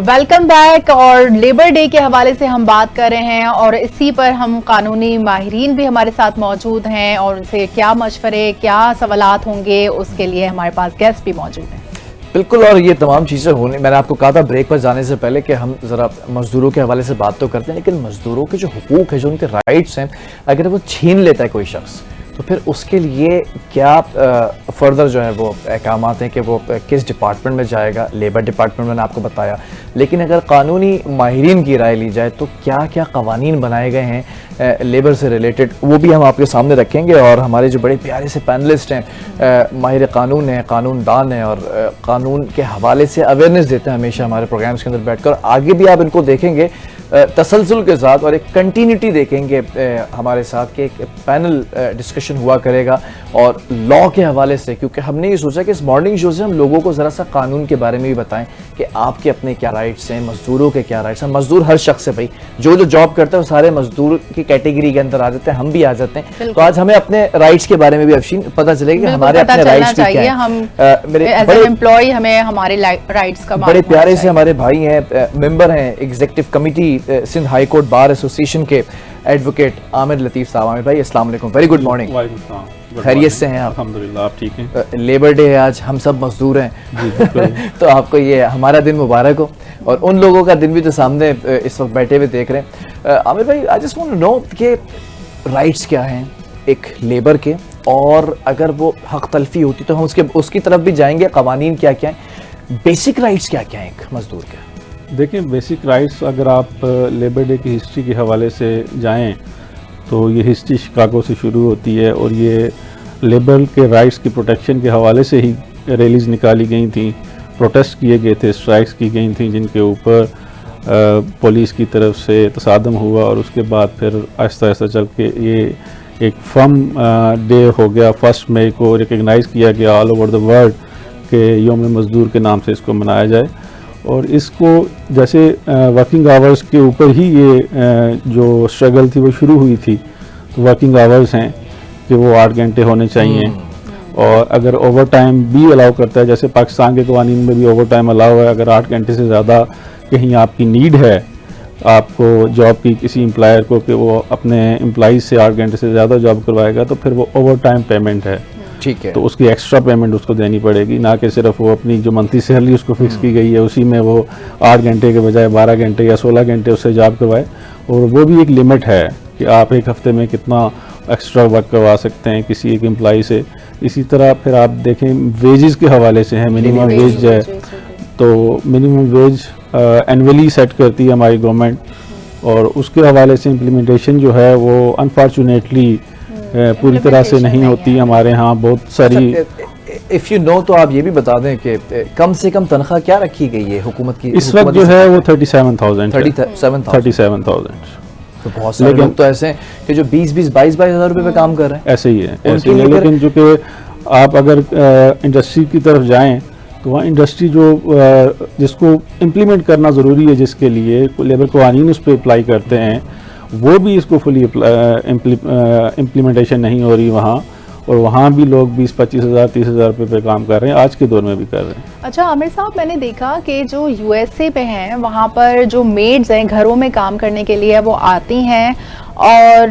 Welcome back. और labour day के हवाले से हम बात कर रहे हैं और इसी पर हम कानूनी माहिरीन भी हमारे साथ मौजूद हैं और उनसे क्या मशवरे, क्या सवालात होंगे, उसके लिए हमारे पास गेस्ट भी मौजूद हैं। बिल्कुल, और ये तमाम चीज़ें होने, मैंने आपको कहा था ब्रेक पर जाने से पहले कि हम ज़रा मज़दूरों के हवाले से बात तो करते हैं, लेकिन मज़दूरों के जो हुकूक है, जो उनके राइट्स हैं, अगर वो छीन लेता है कोई शख्स, तो फिर उसके लिए क्या फर्दर जो है वो अहकामात हैं कि वो किस डिपार्टमेंट में जाएगा। लेबर डिपार्टमेंट मैंने आपको बताया, लेकिन अगर कानूनी माहिरीन की राय ली जाए तो क्या क्या कवानीन बनाए गए हैं लेबर से रिलेटेड, वो भी हम आपके सामने रखेंगे। और हमारे जो बड़े प्यारे से पैनलिस्ट हैं, माहिर कानून हैं, कानूनदान हैं और कानून के हवाले से अवेयरनेस देते हैं हमेशा हमारे प्रोग्राम्स के अंदर बैठकर। आगे भी आप इनको देखेंगे तसलसल के साथ और एक कंटिन्यूटी देखेंगे हमारे साथ कि एक पैनल डिस्कशन हुआ करेगा और लॉ के हवाले से, क्योंकि हमने ये सोचा कि इस मॉर्निंग शो से हम लोगों को ज़रा सा कानून के बारे में भी बताएं कि आपके अपने क्या राइट्स हैं, मजदूरों के क्या राइट्स हैं। मजदूर हर शख्स है भाई, जो जॉब करता है वो सारे मजदूर की कैटेगरी के अंदर आ जाते हैं, हम भी आ जाते हैं। तो आज हमें अपने राइट्स के बारे में भी अफशीन पता चलेगा कि हमारे अपने राइट्स क्या हैं। हम मेरे एम्प्लॉय हमें हमारे राइट्स का बड़े प्यारे से हमारे भाई हैं, मेंबर हैं executive committee Sindh high court bar association के एडवोकेट आमिर लतीफ़ साहब। आमिर भाई अस्सलाम वालेकुम, वेरी गुड मॉर्निंग। खैरियत से हैं आप? अल्हम्दुलिल्लाह, आप ठीक हैं? लेबर डे है आज, हम सब मजदूर हैं तो आपको ये हमारा दिन मुबारक हो और उन लोगों का दिन भी जो सामने इस वक्त बैठे हुए देख रहे हैं। आमिर भाई, I just want to know कि राइट्स क्या हैं एक लेबर के, और अगर वो हक तलफी होती तो हम उसकी तरफ भी जाएंगे। कवानीन क्या क्या हैं, बेसिक राइट्स क्या क्या हैं एक मजदूर के? देखिए, बेसिक राइट्स अगर आप लेबर डे की हिस्ट्री के हवाले से जाएं तो ये हिस्ट्री शिकागो से शुरू होती है और ये लेबर के राइट्स की प्रोटेक्शन के हवाले से ही रैलीज निकाली गई थी, प्रोटेस्ट किए गए थे, स्ट्राइक्स की गई थी, जिनके ऊपर पुलिस की तरफ से तसादम हुआ और उसके बाद फिर आहिस्ता आहिस्ता चल के ये एक फर्म डे हो गया। 1 मई को रिकग्नाइज़ किया गया ऑल ओवर द वर्ल्ड के योम मज़दूर के नाम से इसको मनाया जाए। और इसको जैसे वर्किंग आवर्स के ऊपर ही ये जो स्ट्रगल थी वो शुरू हुई थी। तो वर्किंग आवर्स हैं कि वो 8 घंटे होने चाहिए और अगर ओवर टाइम भी अलाउ करता है, जैसे पाकिस्तान के कवानीन में भी ओवर टाइम अलाउ है। अगर 8 घंटे से ज़्यादा कहीं आपकी नीड है, आपको जॉब की किसी एम्प्लॉयर को कि वो अपने एम्प्लॉइज़ से 8 घंटे से ज़्यादा जॉब करवाएगा, तो फिर वो ओवर टाइम पेमेंट है, ठीक है, तो उसकी एक्स्ट्रा पेमेंट उसको देनी पड़ेगी, ना कि सिर्फ वो अपनी जो मंथली सैलरी उसको फिक्स की गई है उसी में वो 8 घंटे के बजाय 12 घंटे या 16 घंटे उससे जॉब करवाए। और वो भी एक लिमिट है कि आप एक हफ्ते में कितना एक्स्ट्रा वर्क करवा सकते हैं किसी एक एम्प्लॉई से। इसी तरह फिर आप देखें वेजेस के हवाले से है, मिनिमम वेज है, तो मिनिमम वेज एनुअली सेट करती है हमारी गवर्नमेंट और उसके हवाले से इम्प्लीमेंटेशन जो है वो अनफॉर्चुनेटली पूरी तरह से नहीं होती हमारे यहाँ। बहुत सारी इफ़ यू नो तो आप ये भी बता दें कि कम से कम तनख्वाह क्या रखी गई है हुकूमत की इस वक्त जो है वो 37,000 तो बहुत सारे लोग तो ऐसे हैं कि जो 20-22 हज़ार रुपये पे काम कर रहे हैं। ऐसे ही है, ऐसे ही है। लेकिन जो कि आप अगर इंडस्ट्री की तरफ जाएं तो वहाँ इंडस्ट्री जो जिसको इम्प्लीमेंट करना ज़रूरी है, जिसके लिए लेबर कवानीन उस पर अप्लाई करते हैं, वो भी इसको फुली इम्प्लीमेंटेशन नहीं हो रही वहाँ, और वहाँ भी लोग 20-25 हज़ार 30 हज़ार रुपये पे काम कर रहे हैं, आज के दौर में भी कर रहे हैं। अच्छा आमिर साहब, मैंने देखा कि जो यूएसए पे हैं वहाँ पर जो मेड्स हैं घरों में काम करने के लिए वो आती हैं और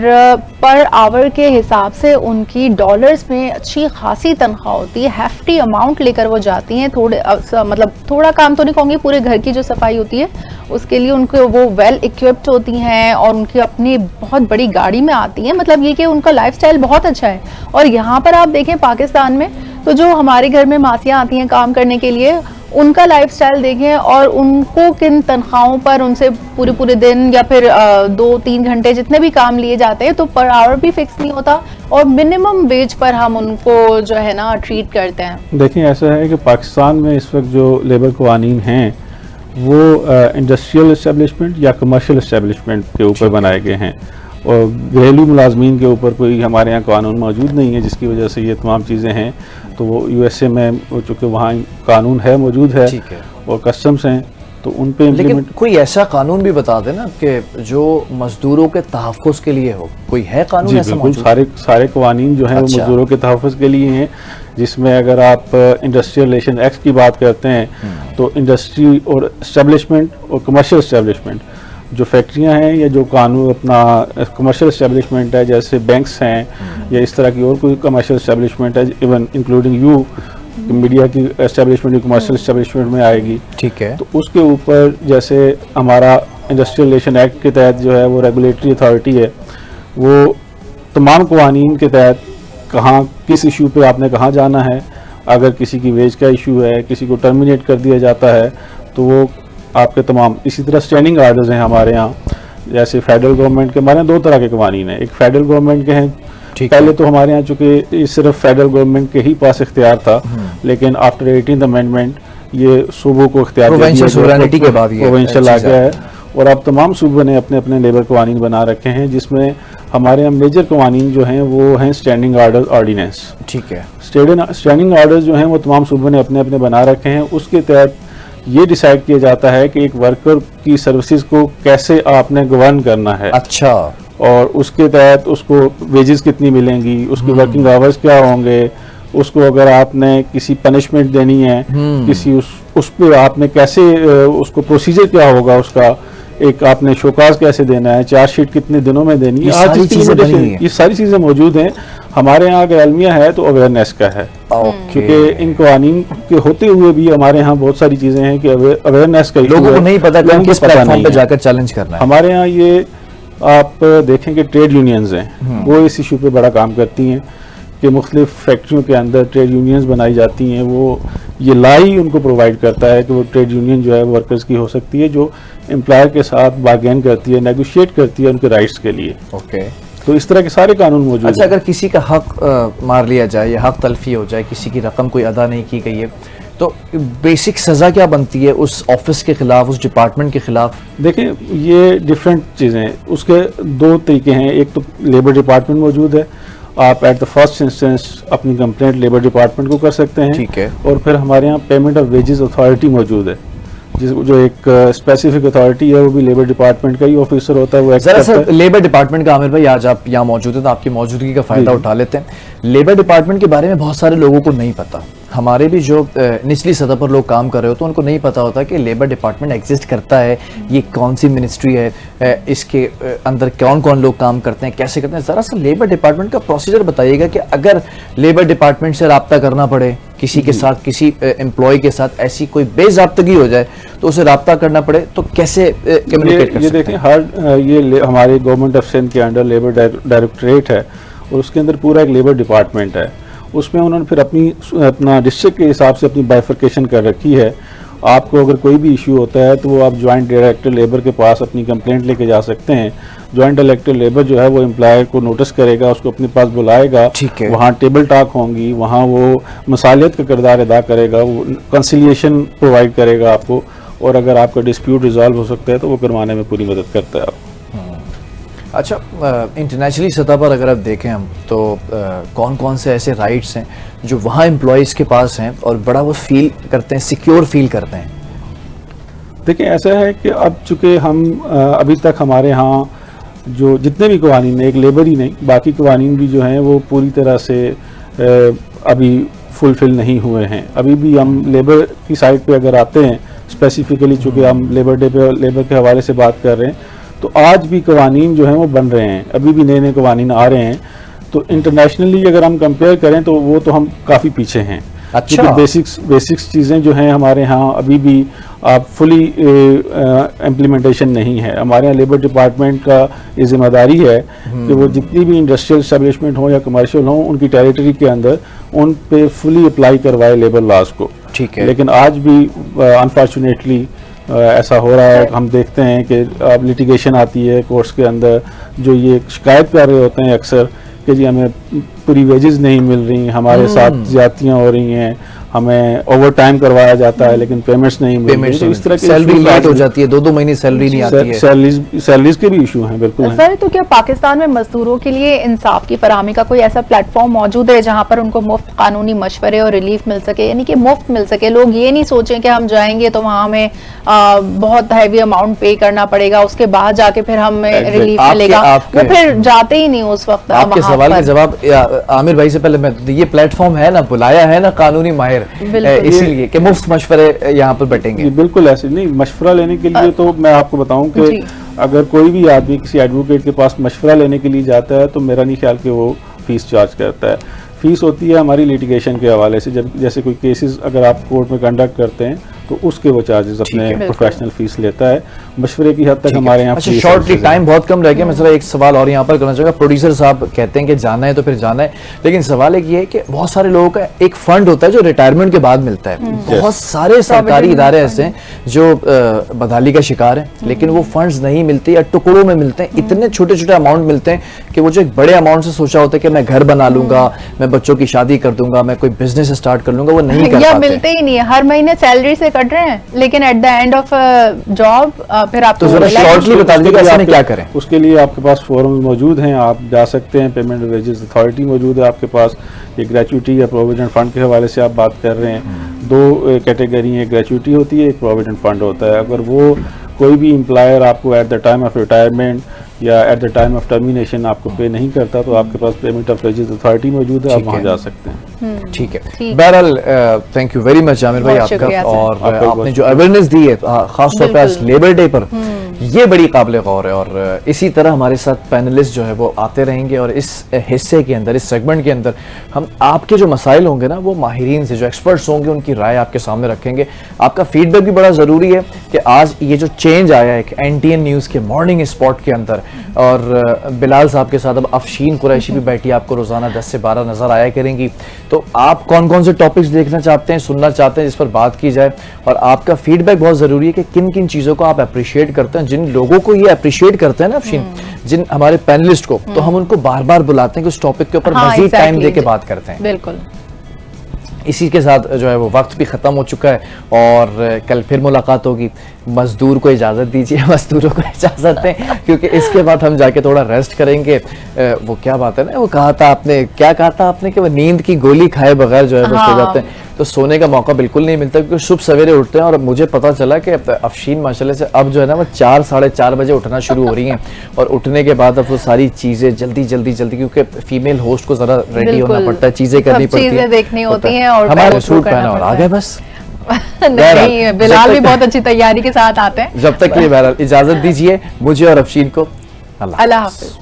पर आवर के हिसाब से उनकी डॉलर्स में अच्छी खासी तनख्वाह होती है, हैफ्टी अमाउंट लेकर वो जाती हैं। मतलब थोड़ा काम तो नहीं कहूँगी, पूरे घर की जो सफाई होती है उसके लिए उनको वो वेल इक्विप्ड होती हैं और उनकी अपनी बहुत बड़ी गाड़ी में आती हैं। मतलब ये कि उनका लाइफस्टाइल बहुत अच्छा है। और यहाँ पर आप देखें पाकिस्तान में तो जो हमारे घर में मासियाँ आती हैं काम करने के लिए, उनका लाइफस्टाइल देखें और उनको किन तनख्वाहों पर उनसे पूरे दिन या फिर 2-3 घंटे जितने भी काम लिए जाते हैं तो पर आवर भी फिक्स नहीं होता और मिनिमम वेज पर हम उनको जो है ना ट्रीट करते हैं। देखिए, ऐसा है कि पाकिस्तान में इस वक्त जो लेबर कवानीन हैं वो इंडस्ट्रियल इस्टेब्लिशमेंट या कमर्शियल इस्टेब्लिशमेंट के ऊपर बनाए गए हैं और घरेलू मुलाजमीन के ऊपर कोई हमारे यहाँ कानून मौजूद नहीं है, जिसकी वजह से ये तमाम चीज़ें हैं। तो वो यूएसए में चूँकि वहाँ कानून है, मौजूद है और कस्टम्स हैं, तो उन पे लेकिन इम्प्लीमेंट। कोई ऐसा कानून भी बता देना कि जो मजदूरों के तहफ़्फ़ुज़ के लिए हो, कोई है कानून जी ऐसा बिल्कुल, मौजूद? सारे कवानीन जो हैं वो अच्छा। मजदूरों के तहफ़्फ़ुज़ के लिए हैं, जिसमें अगर आप इंडस्ट्रियल रिलेशन एक्ट की बात करते हैं तो इंडस्ट्री और इस्टेब्लिशमेंट और कमर्शियल इस्टेब्लिशमेंट, जो फैक्ट्रियां हैं या जो कानून अपना कमर्शियल इस्टेब्लिशमेंट है, जैसे बैंक्स हैं या इस तरह की और कोई कमर्शियल इस्टेब्लिशमेंट है, इवन इंक्लूडिंग यू मीडिया की एस्टेब्लिशमेंट कमर्शियल इस्टेब्लिशमेंट में आएगी, ठीक है। तो उसके ऊपर जैसे हमारा इंडस्ट्रियल रिलेशन एक्ट के तहत जो है वो रेगुलेटरी अथॉरिटी है, वो तमाम कवानीन के तहत कहाँ किस इशू पे आपने कहाँ जाना है, अगर किसी की वेज का इशू है, किसी को टर्मिनेट कर दिया जाता है तो वो आपके तमाम, इसी तरह स्टैंडिंग आर्डर्स हैं हमारे यहाँ, जैसे फेडरल गवर्नमेंट के हमारे यहाँ दो तरह के कवानीन हैं, एक फेडरल गवर्नमेंट के हैं, पहले तो हमारे यहाँ चूँकि सिर्फ फेडरल गवर्नमेंट के ही पास इख्तियार था, लेकिन आफ्टर 18th अमेंडमेंट ये सूबों को इख्तियार प्रोविंशियल सोवरेनिटी के बाद ये प्रोविंशियल आ गया है, और अब तमाम सूबों ने अपने अपने लेबर कवानीन बना रखे हैं, जिसमें हमारे यहाँ मेजर कवानीन जो हैं वो हैं स्टैंडिंग आर्डर ऑर्डिनेंस। ठीक है। स्टैंडिंग आर्डर्स जो हैं वो तमाम सूबों ने अपने अपने बना रखे हैं, उसके तहत ये डिसाइड किया जाता है कि एक वर्कर की सर्विसेज को कैसे आपने गवर्न करना है। अच्छा। और उसके तहत उसको वेजेस कितनी मिलेंगी, उसके वर्किंग आवर्स क्या होंगे, उसको अगर आपने किसी पनिशमेंट देनी है, किसी उस पे आपने कैसे उसको प्रोसीजर क्या होगा, उसका एक आपने शोकाज कैसे देना है, चार्जशीट कितने दिनों में देनी है, ये सारी चीज़ें मौजूद हैं। हमारे यहाँ अगर अलमिया है तो अवेयरनेस का है, क्योंकि इन कवानीन के होते हुए भी हमारे यहाँ बहुत सारी चीज़ें हैं कि अवेयरनेस का लोगों को नहीं पता कि किस प्लेटफॉर्म पे जाकर चैलेंज करना है। हमारे यहाँ ये आप देखें कि ट्रेड यूनियंस हैं, वो इस इशू पे बड़ा काम करती हैं कि मुख्तलिफ फैक्ट्रियों के अंदर ट्रेड यूनियंस बनाई जाती हैं, वो ये ला ही उनको प्रोवाइड करता है कि वो ट्रेड यूनियन जो है वर्कर्स की हो सकती है, जो एम्प्लॉयर के साथ बार्गेन करती है, नेगोशिएट करती है उनके राइट्स के लिए। ओके। तो इस तरह के सारे कानून मौजूद हैं। अच्छा, अगर किसी का हक मार लिया जाए या हक तलफी हो जाए, किसी की रकम कोई अदा नहीं की गई है, तो बेसिक सज़ा क्या बनती है उस ऑफिस के खिलाफ, उस डिपार्टमेंट के खिलाफ? देखें, ये डिफरेंट चीज़ें हैं, उसके दो तरीके हैं। एक तो लेबर डिपार्टमेंट मौजूद है, आप एट द फर्स्ट इंस्टेंस अपनी कंप्लेंट लेबर डिपार्टमेंट को कर सकते हैं। ठीक है। और फिर हमारे यहाँ पेमेंट ऑफ वेजेस अथॉरिटी मौजूद है, जो एक स्पेसिफिक अथॉरिटी है, वो भी लेबर डिपार्टमेंट का ही ऑफिसर होता है। वो जरा सर लेबर डिपार्टमेंट का, आमिर भाई आज आप यहाँ मौजूद हैं तो आपकी मौजूदगी का फ़ायदा उठा लेते हैं। लेबर डिपार्टमेंट के बारे में बहुत सारे लोगों को नहीं पता, हमारे भी जो निचली सतह पर लोग काम कर रहे हो तो उनको नहीं पता होता कि लेबर डिपार्टमेंट एग्जिस्ट करता है, ये कौन सी मिनिस्ट्री है, इसके अंदर कौन कौन लोग काम करते हैं, कैसे करते हैं। ज़रा सा लेबर डिपार्टमेंट का प्रोसीजर बताइएगा कि अगर लेबर डिपार्टमेंट से रब्ता करना पड़े किसी के साथ, किसी एम्प्लॉय के साथ ऐसी कोई बेज़ाब्तगी हो जाए तो उसे रब्ता करना पड़े तो कैसे कम्युनिकेट कर सकते हैं? ये देखें, हमारे गवर्नमेंट ऑफ सिंध के अंडर लेबर डायरेक्टरेट है और उसके अंदर पूरा एक लेबर डिपार्टमेंट है। उसमें उन्होंने फिर अपना डिस्ट्रिक्ट के हिसाब से अपनी बाइफर्केशन कर रखी है। आपको अगर कोई भी इशू होता है तो वो आप जॉइंट डायरेक्टर लेबर के पास अपनी कंप्लेंट लेके जा सकते हैं। जॉइंट डायरेक्टर लेबर जो है वो एम्प्लॉयर को नोटिस करेगा, उसको अपने पास बुलाएगा, वहाँ टेबल टॉक होंगी, वहाँ वो मसालियत का किरदार अदा करेगा, वो कंसिलिएशन प्रोवाइड करेगा आपको, और अगर आपका डिस्प्यूट रिजॉल्व हो सकता है तो वो करवाने में पूरी मदद करता है आपको। अच्छा, इंटरनेशनली सतह पर अगर आप देखें हम तो कौन कौन से ऐसे राइट्स हैं जो वहाँ एम्प्लॉयज़ के पास हैं और बड़ा वो फील करते हैं, सिक्योर फील करते हैं? देखिए, ऐसा है कि अब चूँकि हम अभी तक हमारे यहाँ जो जितने भी कवानीन, एक लेबर ही नहीं बाकी कवानीन भी जो हैं वो पूरी तरह से अभी फुलफिल नहीं हुए हैं। अभी भी हम लेबर की साइड पे अगर आते हैं स्पेसिफिकली, चूँकि हम लेबर डे पे लेबर के हवाले से बात कर रहे हैं, तो आज भी कवानीन जो हैं वो बन रहे हैं, अभी भी नए नए कवानीन आ रहे हैं। तो इंटरनेशनली अगर हम कंपेयर करें तो वो तो हम काफ़ी पीछे हैं। अच्छा। बेसिक्स चीज़ें जो हैं हमारे यहाँ अभी भी आप फुली इम्प्लीमेंटेशन नहीं है। हमारे यहाँ लेबर डिपार्टमेंट का ये जिम्मेदारी है कि वो जितनी भी इंडस्ट्रियल एस्टेब्लिशमेंट हो या कमर्शियल हो, उनकी टेरिटरी के अंदर उन पे फुली अप्लाई करवाए लेबर लॉज को। ठीक है। लेकिन आज भी अनफॉर्चुनेटली ऐसा हो रहा है। हम देखते हैं कि अब लिटिगेशन आती है कोर्ट्स के अंदर, जो ये शिकायत कर रहे होते हैं अक्सर कि जी हमें पूरी वेजेस नहीं मिल रही, हमारे साथ ज्यादतियाँ हो रही हैं, हमें ओवर टाइम करवाया जाता है लेकिन पेमेंट्स नहीं मिलती, पेमेंट्स तो इस तरह के सैलरी issues लेट हो आज जाती है, 2-2 महीने सैलरी नहीं आती है। सैलरीज के भी इशू हैं, बिल्कुल हैं। सर, तो क्या पाकिस्तान में मजदूरों के लिए इंसाफ की फराहमी का कोई ऐसा प्लेटफॉर्म मौजूद है जहां पर उनको मुफ्त कानूनी मशवरे और रिलीफ मिल सके, यानी कि मुफ्त मिल सके, लोग ये नहीं सोचें कि हम जाएंगे तो वहां हमें बहुत हैवी अमाउंट पे करना पड़ेगा, उसके बाद जाके फिर हमें रिलीफ मिलेगा, वो फिर जाते ही नहीं उस वक्त। आपके सवाल का जवाब आमिर भाई से पहले मैं, ये प्लेटफॉर्म है ना, बुलाया है ना कानूनी माहिर, इसीलिए कि मुफ्त मशवरे यहाँ पर बैठेंगे। बिल्कुल ऐसे नहीं, मशवरा लेने के लिए तो मैं आपको बताऊं कि अगर कोई भी आदमी किसी एडवोकेट के पास मशवरा लेने के लिए जाता है तो मेरा नहीं ख्याल कि वो फीस चार्ज करता है। फीस होती है हमारी लिटिगेशन के हवाले से, जब जैसे कोई केसेस अगर आप कोर्ट में कंडक्ट करते हैं तो उसके वो चार्जेस अपने प्रोफेशनल फीस लेता है। मशवरे की हद तक हमारे यहाँ अच्छा, शॉर्टली टाइम बहुत कम रह गया, मैं जरा एक सवाल और यहाँ पर करना चाहूँगा। प्रोड्यूसर साहब कहते हैं कि जाना है तो फिर जाना है, लेकिन सवाल एक ये है कि बहुत सारे लोगों का एक फंड होता है जो रिटायरमेंट के बाद मिलता है। बहुत सारे सरकारी इदारे ऐसे हैं जो बदहाली का शिकार है, लेकिन वो फंड्स नहीं मिलते या टुकड़ों में मिलते हैं, इतने छोटे छोटे अमाउंट मिलते हैं कि वो जो एक बड़े अमाउंट से सोचा होता है कि मैं घर बना लूंगा, मैं बच्चों की शादी कर दूंगा, मैं कोई बिजनेस स्टार्ट कर लूंगा, वो नहीं कर पाते, मिलते ही नहीं है। हर महीने सैलरी से कट रहे हैं, लेकिन at the end of job फिर आपको शॉर्टली बता दीजिए ऐसे में क्या करें। उसके लिए आपके पास फोरम मौजूद हैं, आप जा सकते हैं। पेमेंट वेजेस अथॉरिटी मौजूद है आपके पास। ये ग्रेचुइटी या प्रोविडेंट फंड के हवाले से आप बात कर रहे हैं, दो कैटेगरी है, ग्रेचुइटी होती है, एक प्रोविडेंट फंड होता है। अगर वो कोई भी एम्प्लॉयर आपको at the time of retirement या at the time of termination आपको पे नहीं करता तो आपके पास पेमेंट ऑफ वेजेस अथॉरिटी मौजूद है, आप वहाँ जा सकते हैं। ठीक है, बहरहाल thank you very much Aamir भाई आपका, और आपने जो अवेयरनेस दी है खासतौर पर आज लेबर डे पर, ये बड़ी काबिल गौर है। और इसी तरह हमारे साथ पैनलिस्ट जो है वो आते रहेंगे और इस हिस्से के अंदर, इस सेगमेंट के अंदर हम आपके जो मसाइल होंगे ना, वो माहिरीन से, जो एक्सपर्ट्स होंगे, उनकी राय आपके सामने रखेंगे। आपका फीडबैक भी बड़ा ज़रूरी है कि आज ये जो चेंज आया है NTN न्यूज़ के मॉर्निंग स्पॉट के अंदर, और बिलाल साहब के साथ अब अफशीन कुरैशी भी बैठी आपको रोज़ाना 10 से 12 नज़र आया करेंगी। तो आप कौन कौन से टॉपिक्स देखना चाहते हैं, सुनना चाहते हैं, जिस पर बात की जाए, और आपका फीडबैक बहुत ज़रूरी है कि किन किन चीज़ों को आप अप्रिशिएट करते हैं। जिन लोगों को ये अप्रिशिएट करते हैं ना अफशीन, जिन हमारे पैनलिस्ट को, तो हम उनको बार बार बुलाते हैं कि उस टॉपिक के ऊपर मजीद टाइम दे के बात करते हैं। बिल्कुल। इसी के साथ जो है वो वक्त भी ख़त्म हो चुका है और कल फिर मुलाकात होगी। मज़दूर को इजाज़त दीजिए, मज़दूरों को इजाज़त दें, क्योंकि इसके बाद हम जाके थोड़ा रेस्ट करेंगे। वो क्या बात है ना, वो कहा था आपने, क्या कहा था आपने कि वो नींद की गोली खाए बगैर जो है वो सो जाते हैं, तो सोने का मौका बिल्कुल नहीं मिलता, क्योंकि शुभ सवेरे उठते हैं। और मुझे पता चला कि अफशीन माशाल्लाह से अब जो है ना वो 4 साढ़े 4 बजे उठना शुरू हो रही हैं, और उठने के बाद अब वो सारी चीज़ें जल्दी जल्दी जल्दी, क्योंकि फीमेल होस्ट को ज़रा रेडी होना पड़ता है, चीज़ें करनी पड़ती है, देखनी होती हैं, और हमारे सूट पहना और आ गए बस। नहीं, बिलाल भी बहुत अच्छी तैयारी के साथ आते हैं। जब तक के लिए बहरहाल इजाजत दीजिए मुझे और अफशीन को। अल्लाह हाफ़िज़।